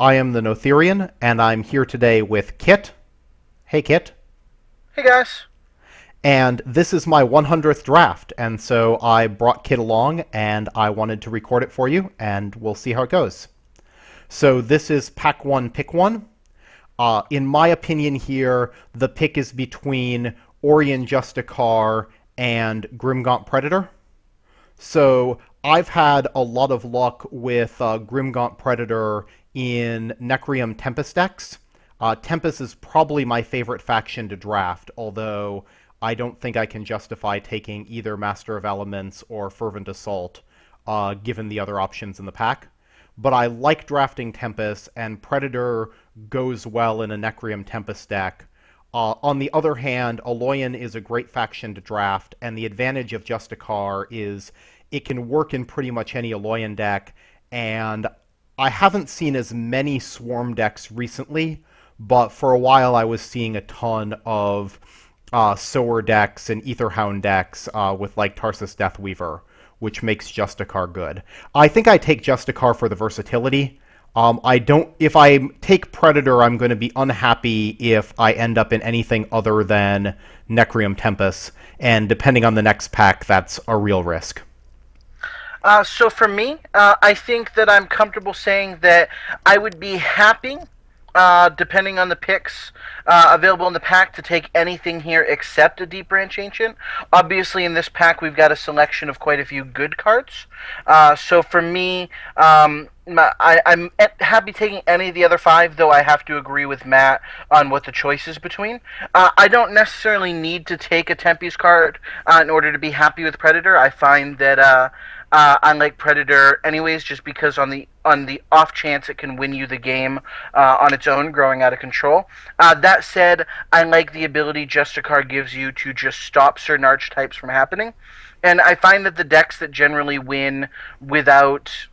I am the Notherian, and I'm here today with Kit. Hey, Kit. Hey guys. And this is my 100th draft, and so I brought Kit along, and I wanted to record it for you, and we'll see how it goes. So this is Pack 1, Pick 1. In my opinion here, the pick is between Orion Justicar and Grimgaunt Predator. So I've had a lot of luck with Grimgaunt Predator in Necreum Tempest decks. Tempest is probably my favorite faction to draft, although I don't think I can justify taking either Master of Elements or Fervent Assault, given the other options in the pack. But I like drafting Tempest, and Predator goes well in a Necreum Tempest deck. On the other hand, Aloyan is a great faction to draft, and the advantage of Justicar is it can work in pretty much any Aloyan deck, and I haven't seen as many Swarm decks recently, but for a while I was seeing a ton of Sower decks and Aetherhound decks with like Tarsus Deathweaver, which makes Justicar good. I think I take Justicar for the versatility. If I take Predator, I'm going to be unhappy if I end up in anything other than Necreum Tempest, and depending on the next pack, that's a real risk. So for me, I think that I'm comfortable saying that I would be happy, depending on the picks available in the pack, to take anything here except a Deep Branch Ancient. Obviously, in this pack, we've got a selection of quite a few good cards. So for me, I'm happy taking any of the other five, though I have to agree with Matt on what the choice is between. I don't necessarily need to take a Tempest card in order to be happy with Predator. I find that I like Predator anyways, just because on the off chance it can win you the game on its own, growing out of control. That said, I like the ability Justicar gives you to just stop certain archetypes from happening, and I find that the decks that generally win without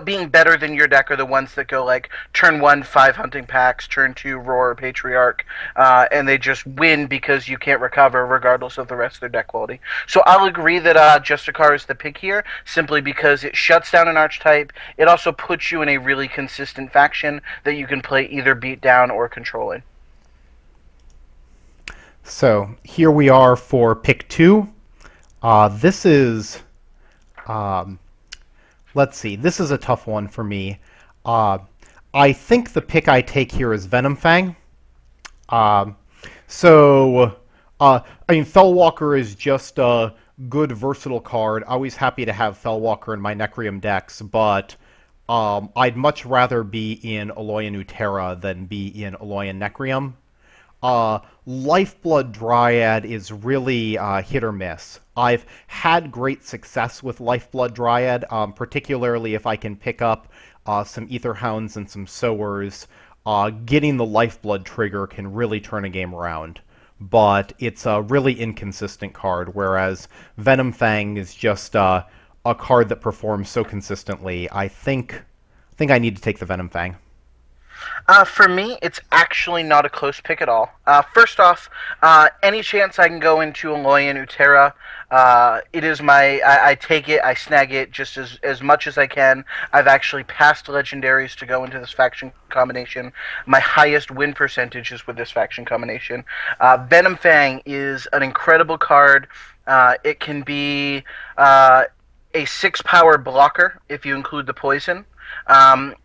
being better than your deck are the ones that go like turn 1, 5 Hunting Packs, turn 2, Roar, Patriarch, and they just win because you can't recover regardless of the rest of their deck quality. So I'll agree that Justicar is the pick here, simply because it shuts down an archetype. It also puts you in a really consistent faction that you can play either beat down or controlling. So here we are for pick 2. This is... let's see, this is a tough one for me. I think the pick I take here is Venomfang. Fellwalker is just a good, versatile card. Always happy to have Fellwalker in my Necreum decks, but I'd much rather be in Aloyan Utera than be in Aloyan Necreum. Lifeblood Dryad is really hit or miss. I've had great success with Lifeblood Dryad, particularly if I can pick up some Aetherhounds and some Sowers. Getting the Lifeblood trigger can really turn a game around. But it's a really inconsistent card, whereas Venomfang is just a card that performs so consistently. I think I need to take the Venomfang. For me, it's actually not a close pick at all. First off, any chance I can go into Aloyan Utera, it is I take it, I snag it just as much as I can. I've actually passed legendaries to go into this faction combination. My highest win percentage is with this faction combination. Venomfang is an incredible card. It can be a 6-power blocker if you include the poison.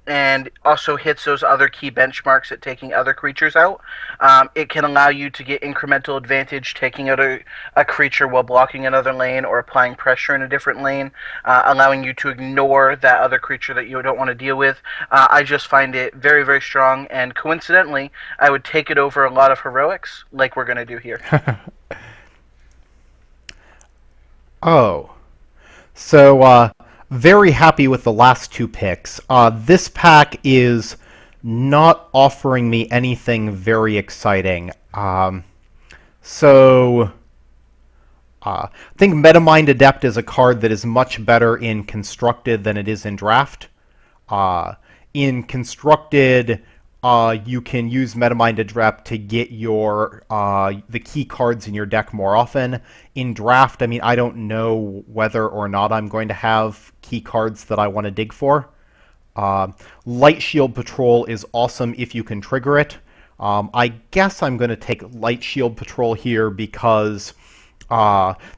And also hits those other key benchmarks at taking other creatures out. It can allow you to get incremental advantage taking out a creature while blocking another lane or applying pressure in a different lane, allowing you to ignore that other creature that you don't want to deal with. I just find it very, very strong, and coincidentally, I would take it over a lot of heroics, like we're going to do here. Oh. So, very happy with the last two picks. This pack is not offering me anything very exciting. I think Metamind Adept is a card that is much better in Constructed than it is in Draft. In Constructed, you can use Metamind Adept to get your the key cards in your deck more often. In Draft, I don't know whether or not I'm going to have key cards that I want to dig for. Uh, Light Shield Patrol is awesome if you can trigger it. I guess I'm going to take Light Shield Patrol here because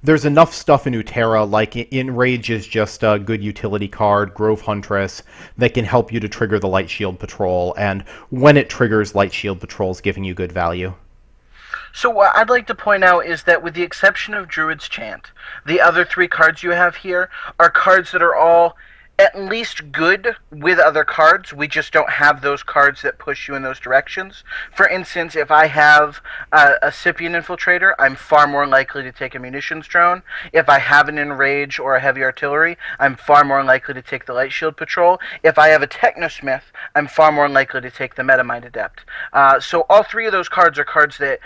there's enough stuff in Utera, like Enrage is just a good utility card, Grove Huntress, that can help you to trigger the Light Shield Patrol, and when it triggers, Light Shield Patrol is giving you good value. So what I'd like to point out is that with the exception of Druid's Chant, the other three cards you have here are cards that are all at least good with other cards. We just don't have those cards that push you in those directions. For instance, if I have a Scythian Infiltrator, I'm far more likely to take a Munitions Drone. If I have an Enrage or a Heavy Artillery, I'm far more likely to take the Light Shield Patrol. If I have a Technosmith, I'm far more likely to take the Metamind Adept. So all three of those cards are cards that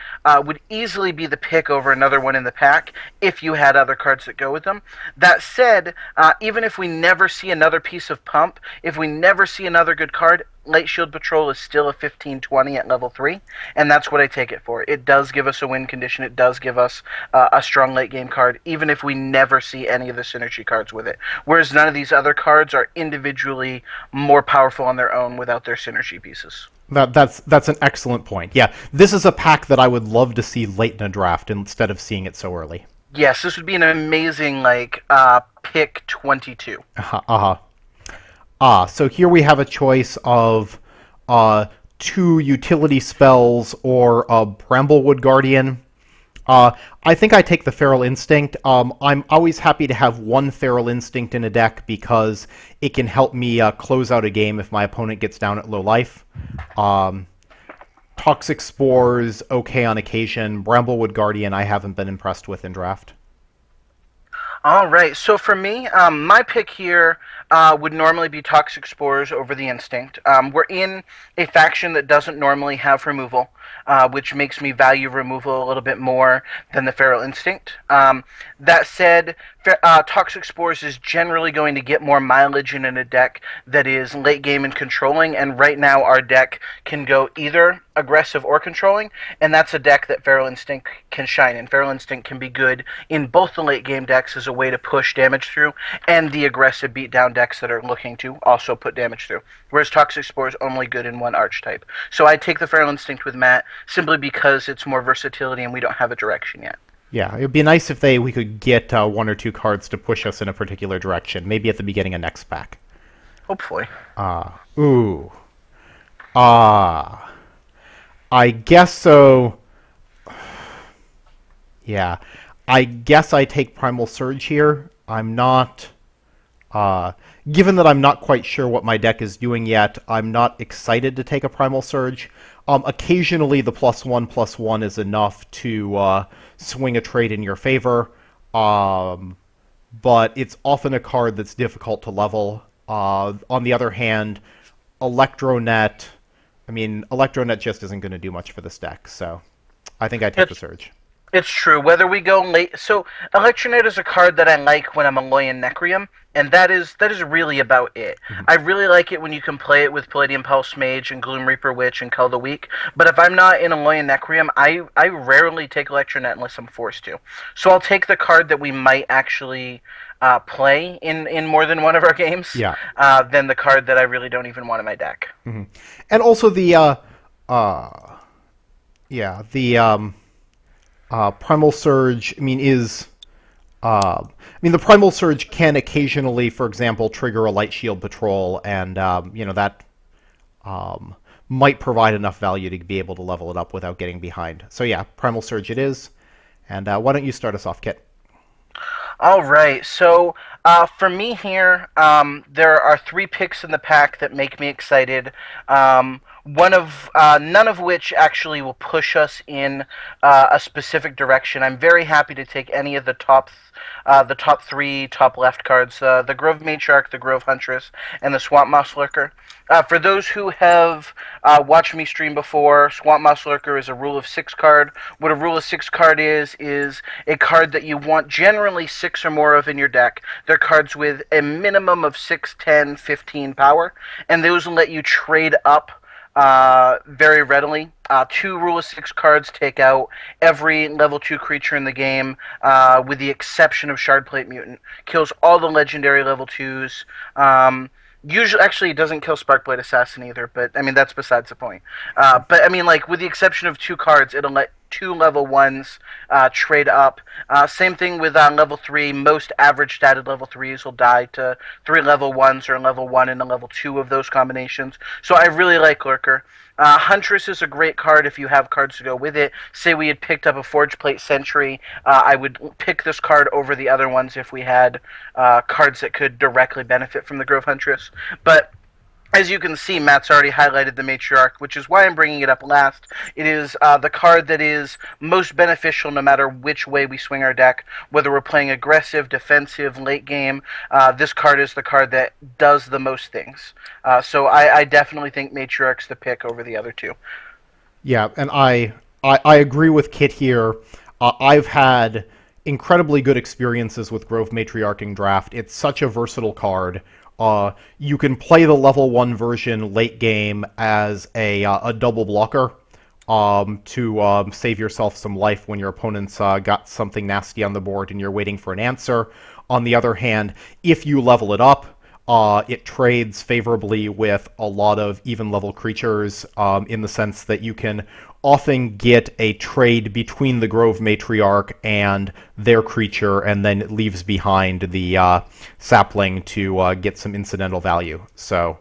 would easily be the pick over another one in the pack if you had other cards that go with them. That said, even if we never see another piece of pump, if we never see another good card, Light Shield Patrol is still a 15-20 at level 3, and that's what I take it for. It does give us a win condition, it does give us a strong late game card, even if we never see any of the synergy cards with it. Whereas none of these other cards are individually more powerful on their own without their synergy pieces. That's an excellent point. Yeah, this is a pack that I would love to see late in a draft instead of seeing it so early. Yes, this would be an amazing, pick 22. So here we have a choice of two utility spells or a Bramblewood Guardian. I think I take the Feral Instinct. I'm always happy to have one Feral Instinct in a deck because it can help me close out a game if my opponent gets down at low life. Toxic Spores, okay on occasion. Bramblewood Guardian, I haven't been impressed with in draft. All right, so for me, my pick here would normally be Toxic Spores over the Instinct. We're in a faction that doesn't normally have removal, which makes me value removal a little bit more than the Feral Instinct. That said, Toxic Spores is generally going to get more mileage in a deck that is late game and controlling, and right now our deck can go either aggressive or controlling, and that's a deck that Feral Instinct can shine in. Feral Instinct can be good in both the late game decks as a way to push damage through, and the aggressive beatdown decks that are looking to also put damage through. Whereas Toxic Spore is only good in one archetype. So I take the Feral Instinct with Matt simply because it's more versatility and we don't have a direction yet. Yeah, it would be nice if we could get one or two cards to push us in a particular direction, maybe at the beginning of next pack. Hopefully. Ooh. I guess so. Yeah. I guess I take Primal Surge here. I'm not... given that I'm not quite sure what my deck is doing yet, I'm not excited to take a Primal Surge. Occasionally the +1/+1 is enough to swing a trade in your favor, but it's often a card that's difficult to level. On the other hand, Electronet just isn't going to do much for this deck, so I think I take the Surge. It's true. Whether we go late... So, Electronet is a card that I like when I'm a Loyan Necrium, and that is really about it. Mm-hmm. I really like it when you can play it with Palladium Pulse Mage and Gloom Reaper Witch and Cull the Weak, but if I'm not in a Loyan Necrium, I rarely take Electronet unless I'm forced to. So I'll take the card that we might actually play in more than one of our games, than the card that I really don't even want in my deck. Mm-hmm. And also the Primal Surge, the Primal Surge can occasionally, for example, trigger a Light Shield Patrol, and, that might provide enough value to be able to level it up without getting behind. So yeah, Primal Surge it is. And why don't you start us off, Kit? All right, so for me here, there are three picks in the pack that make me excited. None of which actually will push us in a specific direction. I'm very happy to take any of the top three top left cards: the Grove Matriarch, the Grove Huntress, and the Swamp Moss Lurker. For those who have watched me stream before, Swamp Moss Lurker is a Rule of 6 card. What a Rule of 6 card is a card that you want generally 6 or more of in your deck. They're cards with a minimum of 6, 10, 15 power, and those will let you trade up very readily. 2 Rule of 6 cards take out every level 2 creature in the game, with the exception of Shardplate Mutant. Kills all the legendary level 2s. Usually, actually, it doesn't kill Sparkblade Assassin either, but I mean that's besides the point. But I mean, like with the exception of two cards, it'll let two level ones trade up. Same thing with level three. Most average statted level threes will die to three level ones or level one and a level two of those combinations. So I really like Lurker. Huntress is a great card if you have cards to go with it. Say we had picked up a Forge Plate Sentry, I would pick this card over the other ones if we had cards that could directly benefit from the Grove Huntress. But as you can see, Matt's already highlighted the Matriarch, which is why I'm bringing it up last. It is the card that is most beneficial no matter which way we swing our deck, whether we're playing aggressive, defensive, late game. This card is the card that does the most things. So I definitely think Matriarch's the pick over the other two. Yeah, and I agree with Kit here. I've had incredibly good experiences with Grove Matriarching Draft. It's such a versatile card. You can play the level 1 version late game as a double blocker to save yourself some life when your opponent's got something nasty on the board and you're waiting for an answer. On the other hand, if you level it up, it trades favorably with a lot of even level creatures in the sense that you can often get a trade between the Grove Matriarch and their creature, and then it leaves behind the sapling to get some incidental value. So,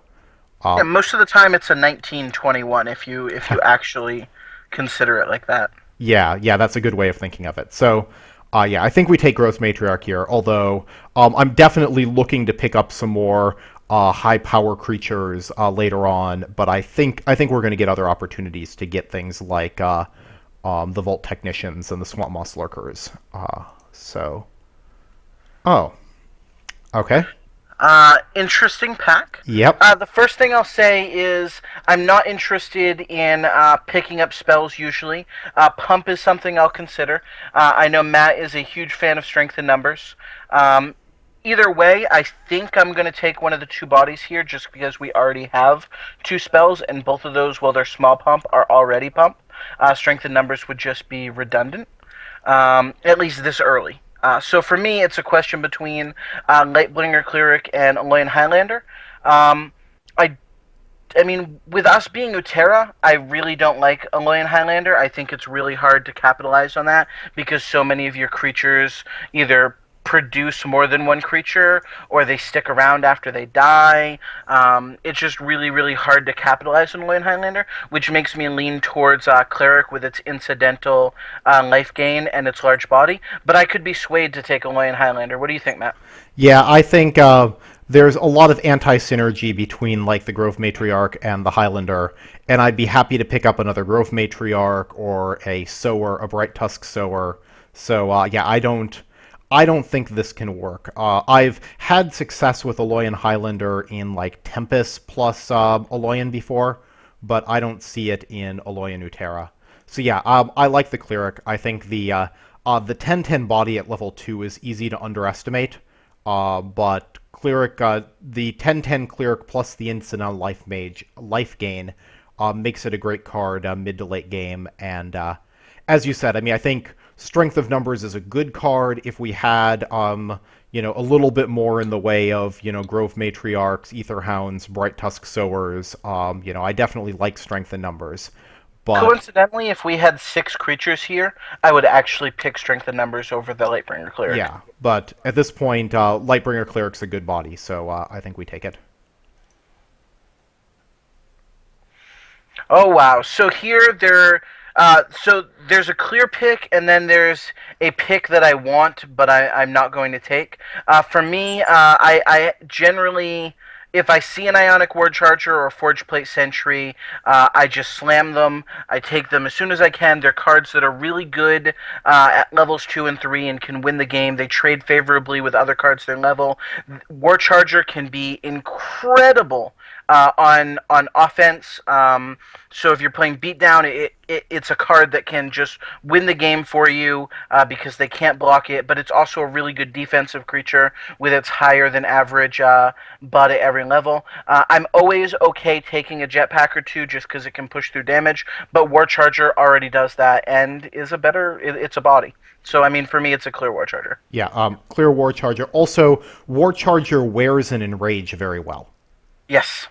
Yeah, most of the time it's a 1921 if you actually consider it like that. yeah, that's a good way of thinking of it. So, yeah, I think we take Growth Matriarch here, although I'm definitely looking to pick up some more high power creatures later on, but I think we're going to get other opportunities to get things like the Vault Technicians and the Swamp Moss Lurkers. So, oh, okay. Interesting pack. Yep. The first thing I'll say is I'm not interested in picking up spells usually. Pump is something I'll consider. I know Matt is a huge fan of Strength in Numbers. Either way, I think I'm going to take one of the two bodies here just because we already have two spells, and both of those, while they're small pump, are already pump. Strength in Numbers would just be redundant, at least this early. So for me, it's a question between Lightbringer Cleric and Aloyan Highlander. I, I mean, with us being Utera, I really don't like Aloyan Highlander. I think it's really hard to capitalize on that because so many of your creatures either produce more than one creature or they stick around after they die. It's just really, really hard to capitalize on Aloyan Highlander, which makes me lean towards Cleric with its incidental life gain and its large body. But I could be swayed to take Aloyan Highlander. What do you think, Matt? Yeah, I think there's a lot of anti-synergy between like the Grove Matriarch and the Highlander, and I'd be happy to pick up another Grove Matriarch or a Sower, a Bright Tusk Sower. So yeah, I don't think this can work. I've had success with Aloyan Highlander in like Tempest plus Aloyan before, but I don't see it in Aloyan Utera. So yeah, I like the Cleric. I think the 10/10 body at level 2 is easy to underestimate, but Cleric, the 10/10 Cleric plus the Incidental life gain makes it a great card mid to late game, and as you said, I mean, I think Strength of Numbers is a good card if we had, a little bit more in the way of, Grove Matriarchs, Ether Hounds, Bright Tusk Sowers. I definitely like Strength in Numbers. But, Coincidentally, if we had six creatures here, I would actually pick Strength in Numbers over the Lightbringer Cleric. yeah, but at this point, Lightbringer Cleric's a good body, so I think we take it. Oh wow! So there's a clear pick, and then there's a pick that I want, but I'm not going to take. For me, I generally, if I see an Ionic Ward Charger or a Forge Plate Sentry, I just slam them. I take them as soon as I can. They're cards that are really good at levels 2 and 3 and can win the game. They trade favorably with other cards their level. War Charger can be incredible on offense. So if you're playing beatdown, it's a card that can just win the game for you because they can't block it. But it's also a really good defensive creature with its higher than average butt at every level. I'm always okay taking a jetpack or two just because it can push through damage. But War Charger already does that and is a better. It's a body. So I mean, for me, it's a clear War Charger. Yeah, clear War Charger. Also, War Charger wears an Enrage very well. Yes.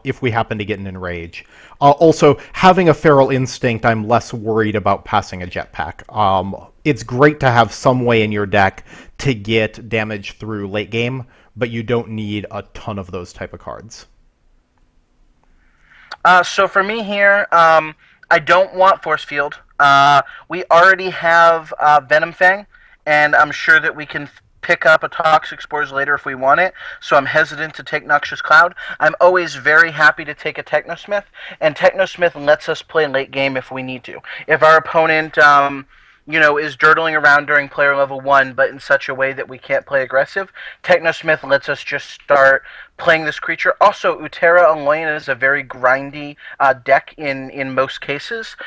If we happen to get an Enrage. Also, having a Feral Instinct, I'm less worried about passing a Jetpack. It's great to have some way in your deck to get damage through late game, but you don't need a ton of those type of cards. So for me here, I don't want Force Field. We already have Venom Fang, and I'm sure that we can pick up a Toxic Spores later if we want it. So I'm hesitant to take Noxious Cloud. I'm always very happy to take a Technosmith, and Technosmith lets us play late game if we need to. If our opponent, is dirtling around during player level 1, but in such a way that we can't play aggressive, Technosmith lets us just start playing this creature. Also, Utera Aloyan is a very grindy deck in most cases.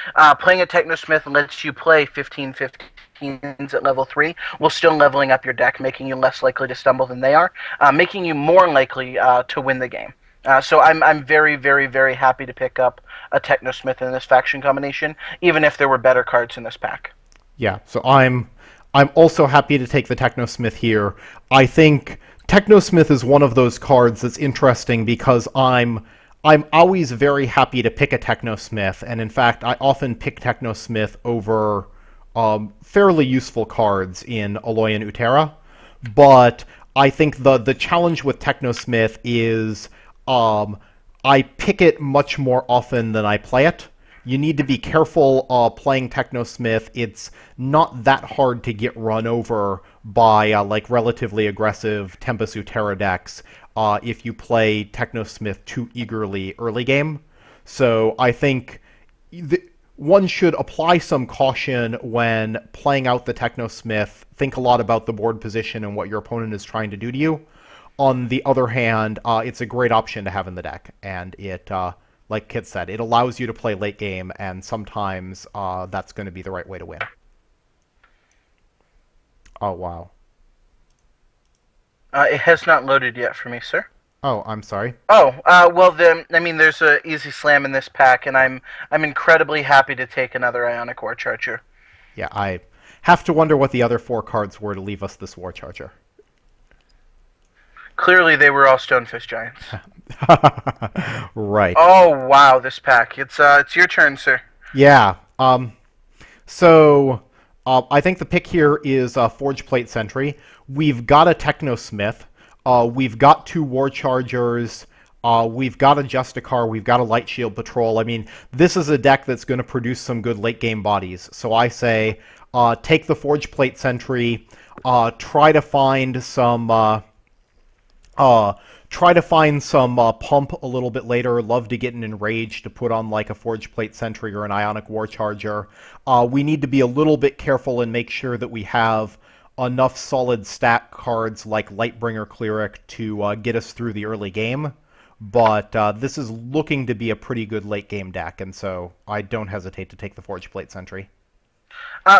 Playing a Technosmith lets you play 15/15s at level 3 while still leveling up your deck, making you less likely to stumble than they are, making you more likely to win the game. So I'm very, very, very happy to pick up a Technosmith in this faction combination, even if there were better cards in this pack. Yeah, so I'm also happy to take the Technosmith here. I think Technosmith is one of those cards that's interesting because I'm always very happy to pick a Technosmith, and in fact, I often pick Technosmith over fairly useful cards in Aloy and Utera. But I think the challenge with Technosmith is I pick it much more often than I play it. You need to be careful playing Technosmith. It's not that hard to get run over by like relatively aggressive Tempest Utera decks if you play Technosmith too eagerly early game. So I think one should apply some caution when playing out the Technosmith. Think a lot about the board position and what your opponent is trying to do to you. On the other hand, it's a great option to have in the deck, and it, like Kit said, it allows you to play late game, and sometimes that's going to be the right way to win. Oh, wow. It has not loaded yet for me, sir. Oh, I'm sorry. Oh, well then, I mean, there's a easy slam in this pack, and I'm incredibly happy to take another Ionic War Charger. Yeah, I have to wonder what the other 4 cards were to leave us this War Charger. Clearly, they were all Stonefish Giants. Right. Oh wow, this pack. It's your turn, sir. Yeah. So I think the pick here is Forge Plate Sentry. We've got a Technosmith. We've got 2 War Chargers. We've got a Justicar. We've got a Light Shield Patrol. I mean, this is a deck that's going to produce some good late game bodies. So I say take the Forge Plate Sentry. Try to find some. Try to find some pump a little bit later. Love to get an Enrage to put on like a Forge Plate Sentry or an Ionic War Charger. We need to be a little bit careful and make sure that we have enough solid stack cards like Lightbringer Cleric to get us through the early game. But this is looking to be a pretty good late game deck, and so I don't hesitate to take the Forge Plate Sentry.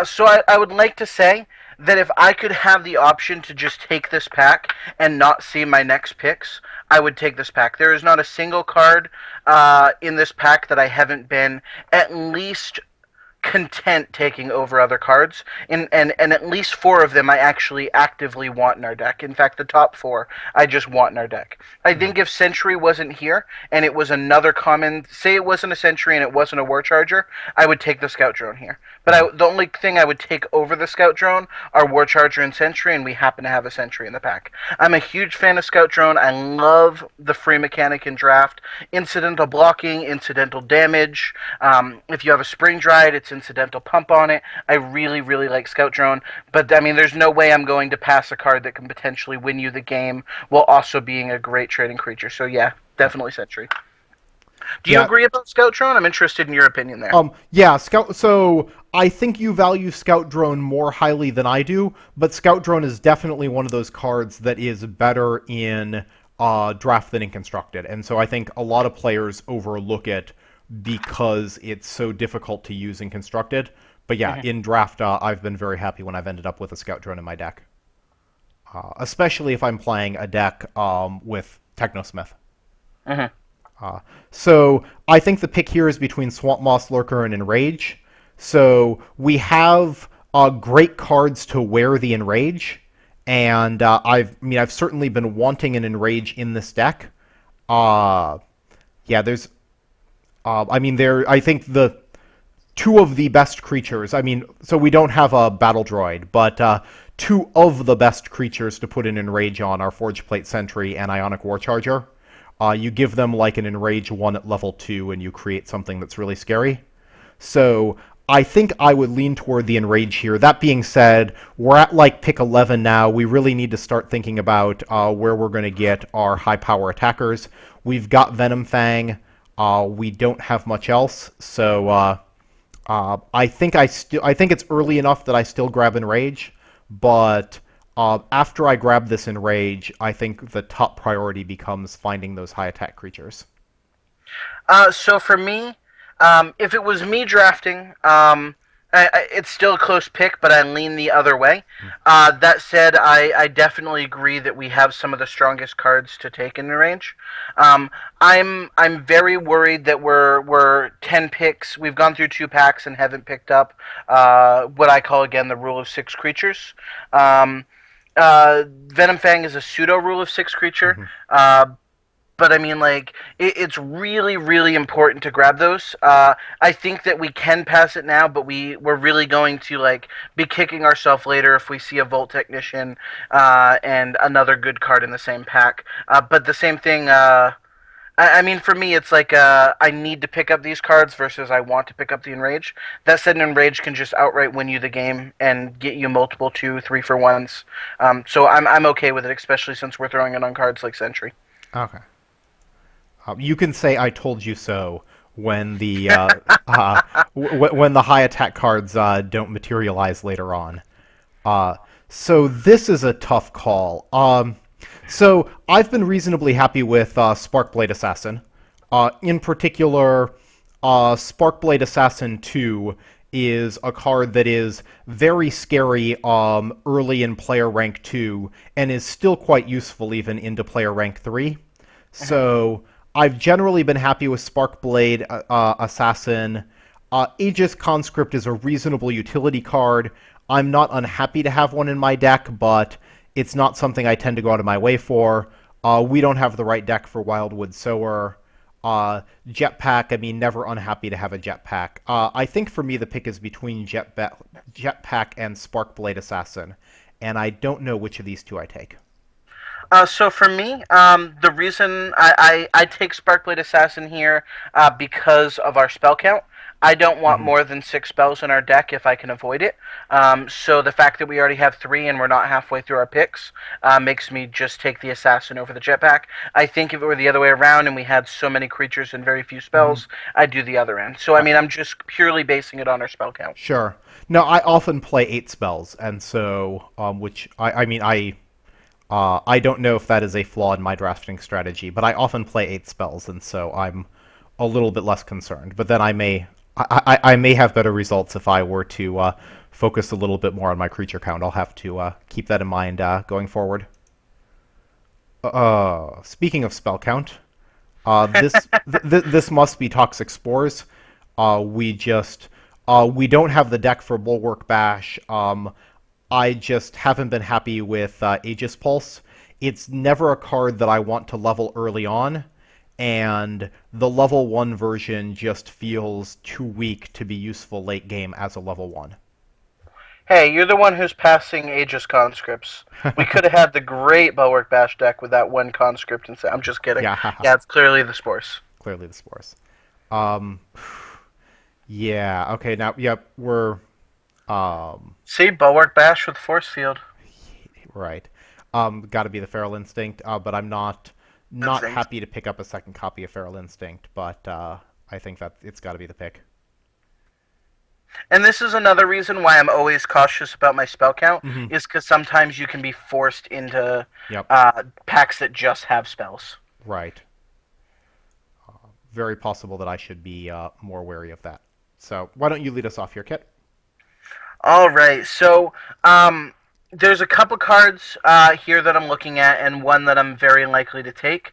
So I would like to say that if I could have the option to just take this pack and not see my next picks, I would take this pack. There is not a single card in this pack that I haven't been at least content taking over other cards, and at least 4 of them I actually actively want in our deck. In fact, the top 4 I just want in our deck. I think if Sentry wasn't here and it was another common, say it wasn't a Sentry and it wasn't a War Charger, I would take the Scout Drone here. But the only thing I would take over the Scout Drone are War Charger and Sentry, and we happen to have a Sentry in the pack. I'm a huge fan of Scout Drone. I love the free mechanic in Draft. Incidental blocking, incidental damage. If you have a Spring Dried, it's incidental pump on it. I really, really like Scout Drone. But, I mean, there's no way I'm going to pass a card that can potentially win you the game while also being a great trading creature. So, yeah, definitely Sentry. Do you agree about Scout Drone? I'm interested in your opinion there. Yeah, Scout. So I think you value Scout Drone more highly than I do, but Scout Drone is definitely one of those cards that is better in Draft than in Constructed, and so I think a lot of players overlook it because it's so difficult to use in Constructed. But yeah, in Draft, I've been very happy when I've ended up with a Scout Drone in my deck, especially if I'm playing a deck with Technosmith. So I think the pick here is between Swamp Moss Lurker and Enrage. So we have great cards to wear the Enrage, and I've certainly been wanting an Enrage in this deck. Uh, yeah, there's. I mean, I think the two of the best creatures. I mean, so we don't have a battle droid, but two of the best creatures to put an enrage on are Forge Plate Sentry and Ionic War Charger. You give them like an enrage 1 at level 2, and you create something that's really scary. So I think I would lean toward the enrage here. That being said, we're at like pick 11 now. We really need to start thinking about where we're going to get our high power attackers. We've got Venom Fang. We don't have much else, so I think it's early enough that I still grab Enrage, but after I grab this Enrage, I think the top priority becomes finding those high attack creatures. So for me, if it was me drafting, it's still a close pick, but I lean the other way. That said, I definitely agree that we have some of the strongest cards to take in the range. Um, I'm very worried that we're 10 picks. We've gone through 2 packs and haven't picked up what I call again the rule of 6 creatures. Um, Venom Fang is a pseudo rule of 6 creature. Hmm. But I mean, like, it's really, really important to grab those. I think that we can pass it now, but we're really going to like be kicking ourselves later if we see a Volt Technician and another good card in the same pack. But the same thing. I mean, for me, it's like I need to pick up these cards versus I want to pick up the Enrage. That said, an Enrage can just outright win you the game and get you multiple 2, 3 for 1s. So I'm okay with it, especially since we're throwing it on cards like Sentry. Okay. You can say "I told you so" when the when the high attack cards don't materialize later on. Uh, so this is a tough call. So I've been reasonably happy with Sparkblade Assassin. In particular, Sparkblade Assassin 2 is a card that is very scary early in player rank 2 and is still quite useful even into player rank 3. So I've generally been happy with Sparkblade Assassin. Aegis Conscript is a reasonable utility card. I'm not unhappy to have one in my deck, but it's not something I tend to go out of my way for. We don't have the right deck for Wildwood Sower. Jetpack, I mean, never unhappy to have a Jetpack. I think for me the pick is between Jetpack and Sparkblade Assassin, and I don't know which of these two I take. So for me, the reason I take Sparkblade Assassin here because of our spell count. I don't want Hmm. more than 6 spells in our deck if I can avoid it. So the fact that we already have 3 and we're not halfway through our picks makes me just take the Assassin over the Jetpack. I think if it were the other way around and we had so many creatures and very few Hmm. spells, I'd do the other end. So I mean, I'm just purely basing it on our spell count. Sure. No, I often play 8 spells, and so which I mean I don't know if that is a flaw in my drafting strategy, but I often play 8 spells, and so I'm a little bit less concerned. But then I may have better results if I were to focus a little bit more on my creature count. I'll have to keep that in mind going forward. Speaking of spell count, this must be Toxic Spores. We just we don't have the deck for Bulwark Bash. I just haven't been happy with Aegis Pulse. It's never a card that I want to level early on, and the level 1 version just feels too weak to be useful late game as a level 1. Hey, you're the one who's passing Aegis conscripts. We could have had the great Bulwark Bash deck with that one conscript instead. I'm just kidding. Yeah, haha, Yeah, it's clearly the Spores. clearly the Spores. Um, yeah, okay, now, yep, we're, um, See, Bulwark Bash with Force Field. right. Got to be the Feral Instinct, but I'm not Instinct. happy to pick up a second copy of Feral Instinct, but I think that it's got to be the pick. And this is another reason why I'm always cautious about my spell count, Hmm. is because sometimes you can be forced into Yep, packs that just have spells. right. Very possible that I should be more wary of that. So why don't you lead us off here, Kit? All right, so There's a couple cards here that I'm looking at, and one that I'm very likely to take.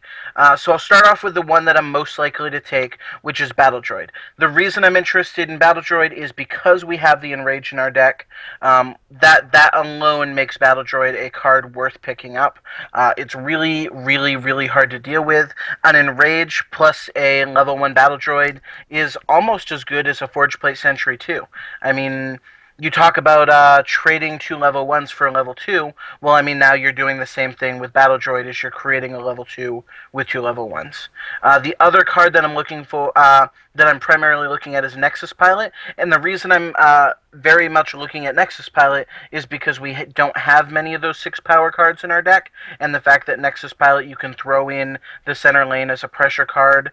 So I'll start off with the one that I'm most likely to take, which is Battle Droid. The reason I'm interested in Battle Droid is because we have the Enrage in our deck. That alone makes Battle Droid a card worth picking up. It's really, really, really hard to deal with. An Enrage plus a level 1 Battle Droid is almost as good as a Forge Plate Sentry 2. I mean, you talk about trading 2 level 1s for a level 2. Well, I mean, now you're doing the same thing with Battle Droid as you're creating a level 2 with 2 level 1s. The other card that I'm looking for, that I'm primarily looking at, is Nexus Pilot. And the reason I'm very much looking at Nexus Pilot is because we don't have many of those 6 power cards in our deck. And the fact that Nexus Pilot you can throw in the center lane as a pressure card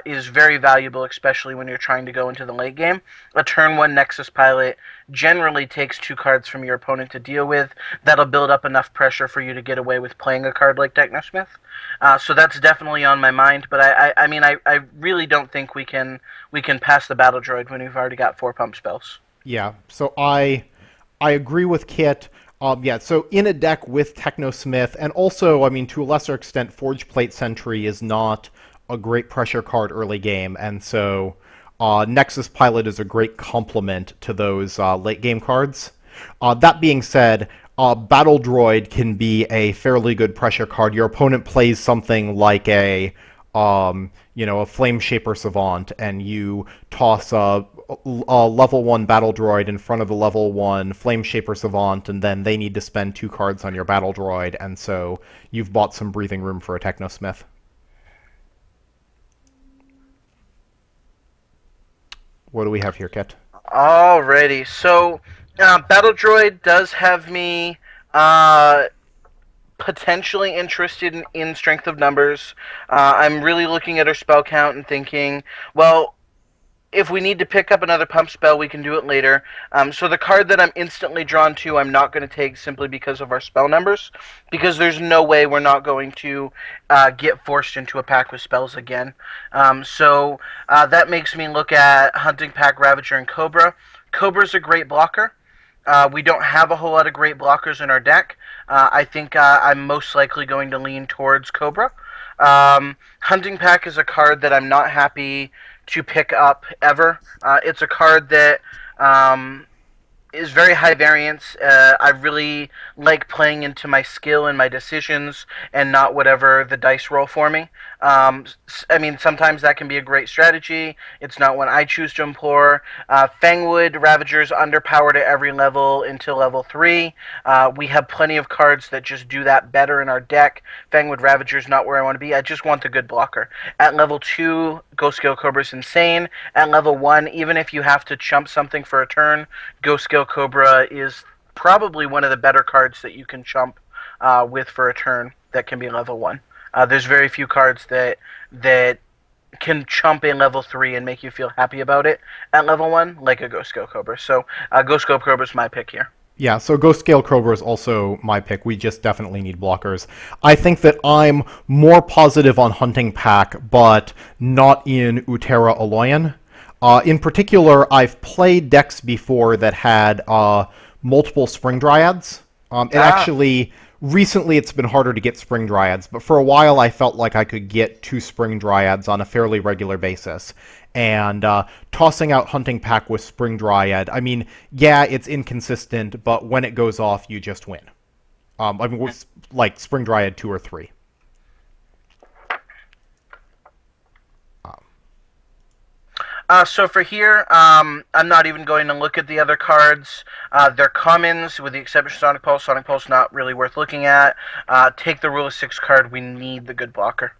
is very valuable, especially when you're trying to go into the late game. A turn 1 Nexus Pilot generally takes 2 cards from your opponent to deal with. That'll build up enough pressure for you to get away with playing a card like Technosmith. So that's definitely on my mind. But I mean, I really don't think we can pass the Battle Droid when we've already got 4 pump spells. Yeah, so I agree with Kit. Yeah, so in a deck with Technosmith, and also, I mean, to a lesser extent, Forge Plate Sentry is not a great pressure card early game, and so Nexus Pilot is a great complement to those late game cards. That being said, Battle Droid can be a fairly good pressure card. Your opponent plays something like a Flame Shaper Savant, and you toss a level 1 Battle Droid in front of the level 1 Flame Shaper Savant, and then they need to spend 2 cards on your Battle Droid, and so you've bought some breathing room for a Technosmith. What do we have here, Kit? Alrighty, so Battle Droid does have me potentially interested in strength of numbers. I'm really looking at her spell count and thinking, well, if we need to pick up another pump spell, we can do it later. So the card that I'm instantly drawn to, I'm not going to take simply because of our spell numbers, because there's no way we're not going to get forced into a pack with spells again. So that makes me look at Hunting Pack, Ravager, and Cobra. Cobra's a great blocker. We don't have a whole lot of great blockers in our deck. I think I'm most likely going to lean towards Cobra. Hunting Pack is a card that I'm not happy to pick up ever. It's a card that is very high variance. I really like playing into my skill and my decisions and not whatever the dice roll for me. I mean, sometimes that can be a great strategy. It's not one I choose to employ. Fangwood Ravager's underpowered at every level until level 3. We have plenty of cards that just do that better in our deck. Fangwood Ravager's not where I want to be. I just want a good blocker. At level 2, Ghost Scale Cobra's insane. At level 1, even if you have to chump something for a turn, Ghost Scale Cobra is probably one of the better cards that you can chump with for a turn that can be level 1. There's very few cards that can chump a level 3 and make you feel happy about it at level 1, like a Ghost Scale Cobra. So Ghost Scale Cobra is my pick here. Yeah, so Ghost Scale Cobra is also my pick. We just definitely need blockers. I think that I'm more positive on Hunting Pack, but not in Utera Aloyan. In particular, I've played decks before that had multiple Spring Dryads. Actually, recently it's been harder to get Spring Dryads, but for a while I felt like I could get 2 Spring Dryads on a fairly regular basis. And tossing out Hunting Pack with Spring Dryad, I mean, yeah, it's inconsistent, but when it goes off, you just win. I mean, like Spring Dryad 2 or 3. So for here, I'm not even going to look at the other cards. They're commons, with the exception of Sonic Pulse. Sonic Pulse not really worth looking at. Take the Rule of 6 card. We need the good blocker.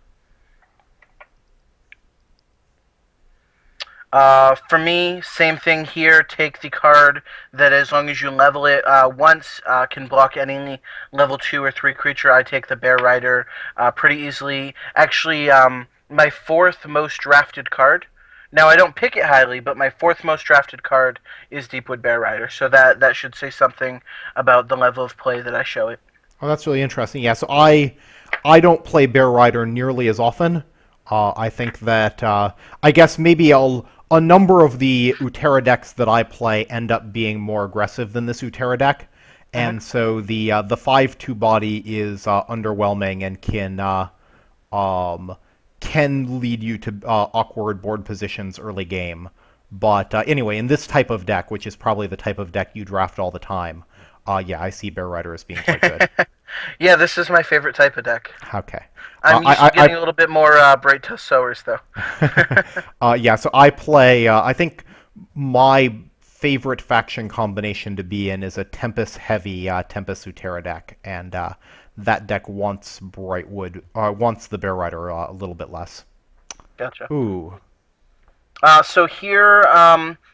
For me, same thing here. Take the card that, as long as you level it once, can block any level 2 or 3 creature. I take the Bear Rider pretty easily. Actually, my 4th most drafted card. Now, I don't pick it highly, but my 4th most drafted card is Deepwood Bear Rider. So that should say something about the level of play that I show it. Oh, that's really interesting. Yeah, so I don't play Bear Rider nearly as often. I think that I guess maybe a number of the Utera decks that I play end up being more aggressive than this Utera deck, and so the 5/2 body is underwhelming and um, can lead you to awkward board positions early game. But anyway, in this type of deck, which is probably the type of deck you draft all the time, yeah, I see Bear Rider as being quite good. Yeah, this is my favorite type of deck. Okay. I'm used to getting a little bit more Bright Tusk Sowers, though. Yeah, so I play, I think my favorite faction combination to be in is a Tempest-heavy Tempest Utera deck, and that deck wants Brightwood, wants the Bear Rider a little bit less. Gotcha. Ooh. So here,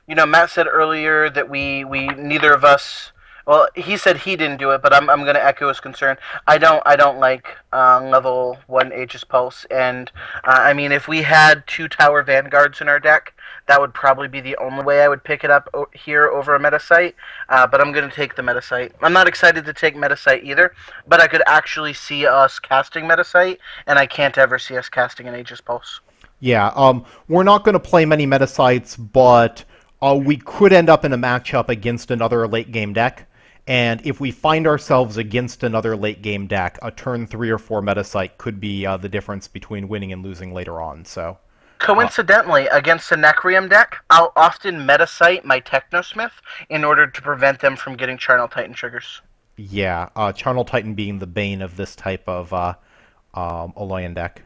Matt said earlier that we neither of us. Well, he said he didn't do it, but I'm going to echo his concern. I don't like level 1 Aegis Pulse, and I mean, if we had 2 Tower Vanguards in our deck, that would probably be the only way I would pick it up here over a Metasite. But I'm going to take the Metasite. I'm not excited to take Metasite either, but I could actually see us casting Metasite, and I can't ever see us casting an Aegis Pulse. Yeah, we're not going to play many Metasites, but we could end up in a matchup against another late game deck. And if we find ourselves against another late game deck, a turn 3 or 4 Metasite could be the difference between winning and losing later on. So, coincidentally, against a Necrium deck, I'll often Metasite my Technosmith in order to prevent them from getting Charnel Titan triggers. yeah, Charnel Titan being the bane of this type of Aloyan deck.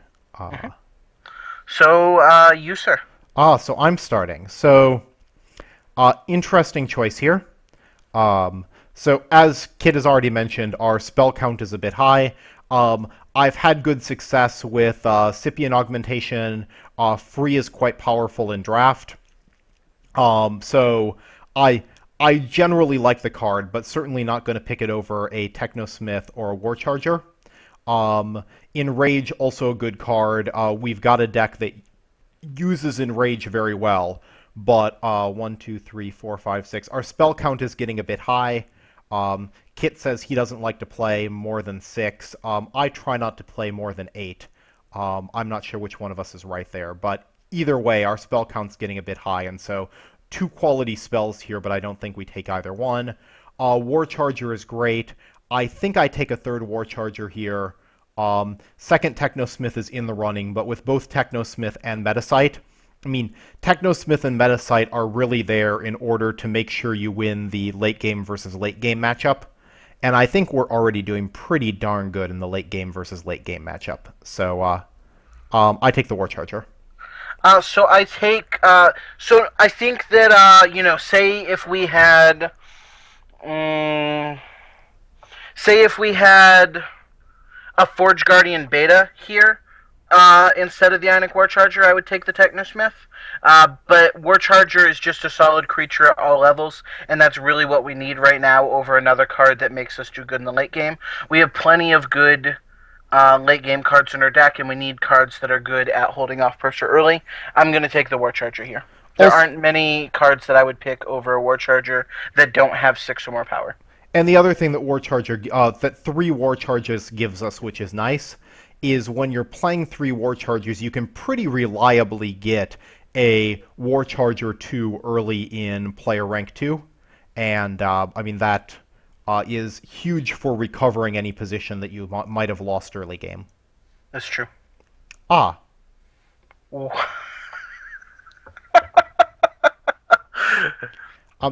So, you, sir. So I'm starting. So, interesting choice here. So as Kit has already mentioned, our spell count is a bit high. I've had good success with Scipion Augmentation. Free is quite powerful in draft. So I generally like the card, but certainly not going to pick it over a Technosmith or a War Charger. Enrage, also a good card. We've got a deck that uses Enrage very well, but 1, 2, 3, 4, 5, 6. Our spell count is getting a bit high. Kit says he doesn't like to play more than 6. I try not to play more than 8. I'm not sure which one of us is right there, but either way, our spell count's getting a bit high, and so 2 quality spells here, but I don't think we take either one. War Charger is great. I think I take a 3rd War Charger here. 2nd Technosmith is in the running, but with both Technosmith and Metasite, I mean, Technosmith and Metasite are really there in order to make sure you win the late game versus late game matchup. And I think we're already doing pretty darn good in the late game versus late game matchup. So I take the War Charger. So I take. So I think that say if we had, say if we had a Forge Guardian Beta here. Instead of the Ionic War Charger, I would take the Technosmith. But War Charger is just a solid creature at all levels, and that's really what we need right now over another card that makes us do good in the late game. We have plenty of good late game cards in our deck, and we need cards that are good at holding off pressure early. I'm going to take the War Charger here. There aren't many cards that I would pick over a War Charger that don't have 6 or more power. And the other thing that War Charger, that 3 War Charges gives us, which is nice, is when you're playing 3 War Chargers, you can pretty reliably get a War Charger 2 early in player rank 2. And, I mean, that is huge for recovering any position that you might have lost early game. That's true. Ah.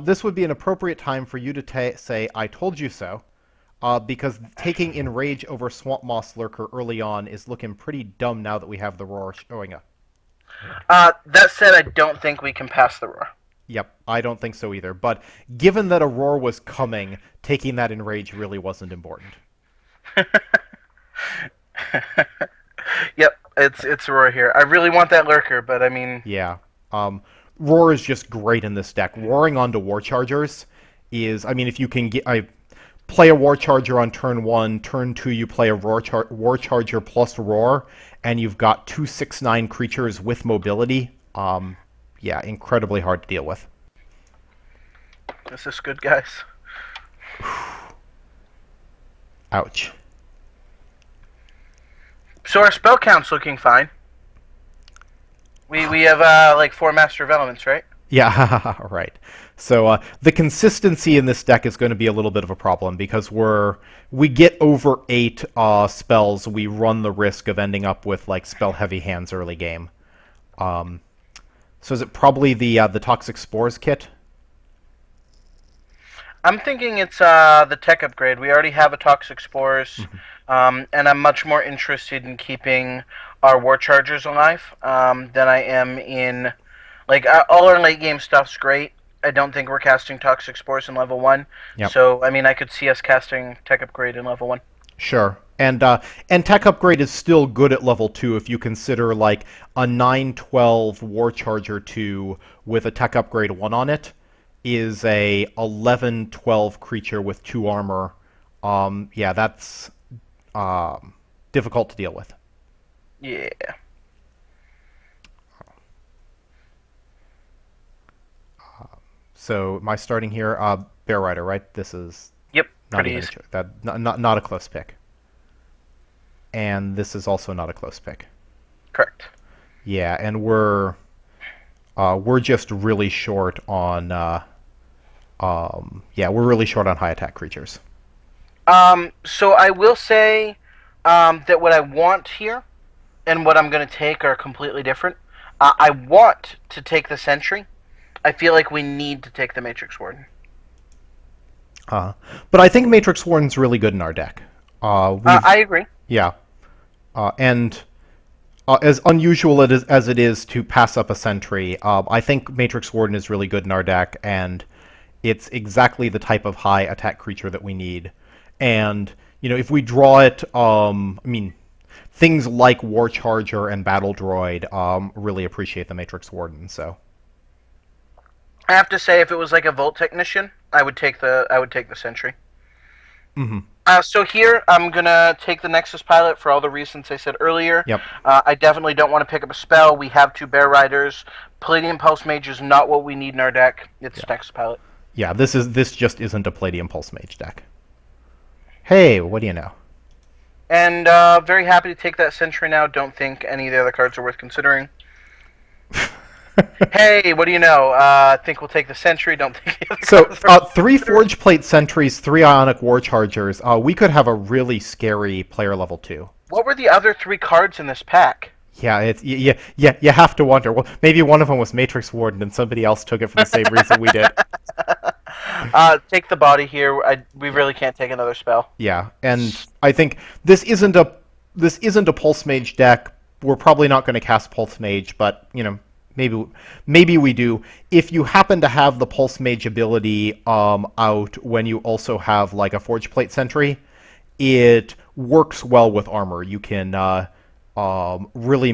This would be an appropriate time for you to say, I told you so. Because taking Enrage over Swamp Moss Lurker early on is looking pretty dumb now that we have the Roar showing up. That said, I don't think we can pass the Roar. Yep, I don't think so either. But given that a Roar was coming, taking that Enrage really wasn't important. Yep, it's Roar here. I really want that Lurker, but I mean... Yeah. Roar is just great in this deck. Roaring onto War Chargers is... I mean, if you can get... play a War Charger on turn 1, turn 2 you play a War Charger plus Roar, and you've got 2 6/9 creatures with mobility. Yeah, incredibly hard to deal with. This is good, guys. Ouch. So our spell count's looking fine. We have like 4 Master of Elements, right? Yeah, right. So the consistency in this deck is going to be a little bit of a problem because we get over 8 spells, we run the risk of ending up with like spell heavy hands early game. Um, so is it probably the Toxic Spores kit? I'm thinking it's the tech upgrade. We already have a Toxic Spores, and I'm much more interested in keeping our War Chargers alive than I am in like all our late game stuff's great. I don't think we're casting Toxic Spores in level 1, Yep. so I mean I could see us casting tech upgrade in level 1. Sure. And Tech Upgrade is still good at level 2 if you consider like a 9/12 War Charger 2 with a Tech Upgrade 1 on it is a 11/12 creature with 2 armor. Yeah, that's difficult to deal with. Yeah. So am I starting here? Bear Rider, right? This is Yep. not Pretty even easy. not a close pick. And this is also not a close pick. Correct. Yeah, and we're just really short on yeah, we're really short on high attack creatures. So I will say that what I want here and what I'm going to take are completely different. I want to take the Sentry. I feel like we need to take the Matrix Warden. But I think Matrix Warden's really good in our deck. I agree. Yeah, and as unusual as it is to pass up a Sentry, I think Matrix Warden is really good in our deck, and it's exactly the type of high attack creature that we need. And if we draw it, I mean, things like War Charger and Battle Droid really appreciate the Matrix Warden. So. I have to say, if it was like a Volt Technician, I would take the Sentry. Mm-hmm. So here, I'm gonna take the Nexus Pilot for all the reasons I said earlier. Yep. I definitely don't want to pick up a spell. We have 2 Bear Riders. Palladium Pulse Mage is not what we need in our deck. It's Nexus Pilot. Yeah, this just isn't a Palladium Pulse Mage deck. Hey, what do you know? And very happy to take that Sentry now. Don't think any of the other cards are worth considering. Hey, what do you know? I think we'll take the Sentry. Don't think the other So, cards are worth 3 considering. Forge Plate Sentries, 3 Ionic War Chargers. We could have a really scary player level 2. What were the other 3 cards in this pack? Yeah, you have to wonder. Well, maybe one of them was Matrix Warden, and somebody else took it for the same reason we did. Take the body here. We really can't take another spell. Yeah, and I think this isn't a Pulse Mage deck. We're probably not going to cast Pulse Mage, but maybe we do. If you happen to have the Pulse Mage ability out when you also have like a Forge Plate Sentry, it works well with armor. You can really